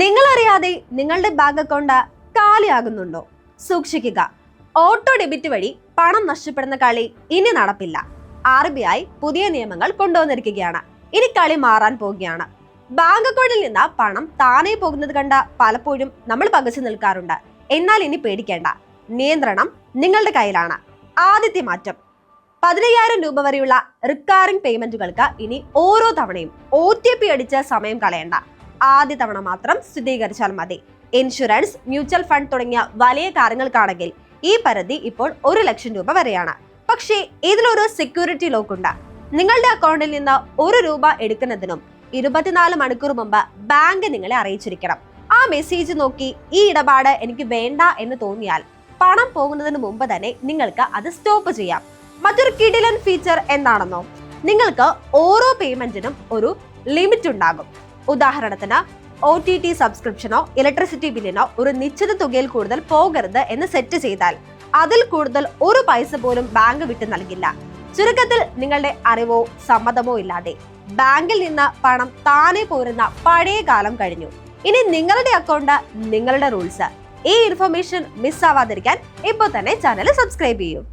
നിങ്ങൾ അറിയാതെ നിങ്ങളുടെ ബാങ്ക് അക്കൗണ്ട് കാലിയാകുന്നുണ്ടോ? സൂക്ഷിക്കുക. ഓട്ടോ ഡെബിറ്റ് വഴി പണം നഷ്ടപ്പെടുന്ന കളി ഇനി നടപ്പില്ല. RBI പുതിയ നിയമങ്ങൾ കൊണ്ടുവന്നിരിക്കുകയാണ്. ഇനി കളി മാറാൻ പോവുകയാണ്. ബാങ്ക് അക്കൗണ്ടിൽ നിന്ന് പണം താനേ പോകുന്നത് കണ്ട പലപ്പോഴും നമ്മൾ പകച്ചു നിൽക്കാറുണ്ട്. എന്നാൽ ഇനി പേടിക്കേണ്ട, നിയന്ത്രണം നിങ്ങളുടെ കയ്യിലാണ്. ആദ്യത്തെ മാറ്റം, 15,000 രൂപ വരെയുള്ള റിക്കറിംഗ് പേയ്മെന്റുകൾക്ക് ഇനി ഓരോ തവണയും OTP അടിച്ച് സമയം കളയണ്ട. ആദ്യ തവണ മാത്രം സ്ഥിരീകരിച്ചാൽ മതി. ഇൻഷുറൻസ്, മ്യൂച്വൽ ഫണ്ട് തുടങ്ങിയ വലിയ കാര്യങ്ങൾക്കാണെങ്കിൽ ഈ പരിധി ഇപ്പോൾ 1 ലക്ഷം രൂപ വരെയാണ്. പക്ഷേ ഇതിലൊരു സെക്യൂരിറ്റി ലോക്ക് ഉണ്ട്. നിങ്ങളുടെ അക്കൗണ്ടിൽ നിന്ന് 1 രൂപ എടുക്കുന്നതിനും 24 മണിക്കൂർ മുമ്പ് ബാങ്ക് നിങ്ങളെ അറിയിച്ചിരിക്കണം. ആ മെസ്സേജ് നോക്കി ഈ ഇടപാട് എനിക്ക് വേണ്ട എന്ന് തോന്നിയാൽ പണം പോകുന്നതിന് മുമ്പ് തന്നെ നിങ്ങൾക്ക് അത് സ്റ്റോപ്പ് ചെയ്യാം. മറ്റൊരു കിടിലൻ ഫീച്ചർ എന്താണെന്നോ, നിങ്ങൾക്ക് ഓരോ പേയ്മെന്റിനും ഒരു ലിമിറ്റ് ഉണ്ടാകും. ഉദാഹരണത്തിന് OTT സബ്സ്ക്രിപ്ഷനോ ഇലക്ട്രിസിറ്റി ബില്ലിനോ ഒരു നിശ്ചിത തുകയിൽ കൂടുതൽ പോകരുത് എന്ന് സെറ്റ് ചെയ്താൽ അതിൽ കൂടുതൽ 1 പൈസ പോലും ബാങ്ക് വിട്ടു നൽകില്ല. ചുരുക്കത്തിൽ നിങ്ങളുടെ അറിവോ സമ്മതമോ ഇല്ലാതെ ബാങ്കിൽ നിന്ന് പണം താനെ പോരുന്ന പഴയ കാലം കഴിഞ്ഞു. ഇനി നിങ്ങളുടെ അക്കൗണ്ട്, നിങ്ങളുടെ റൂൾസ്. ഈ ഇൻഫർമേഷൻ മിസ്സാവാതിരിക്കാൻ ഇപ്പോൾ തന്നെ ചാനൽ സബ്സ്ക്രൈബ് ചെയ്യൂ.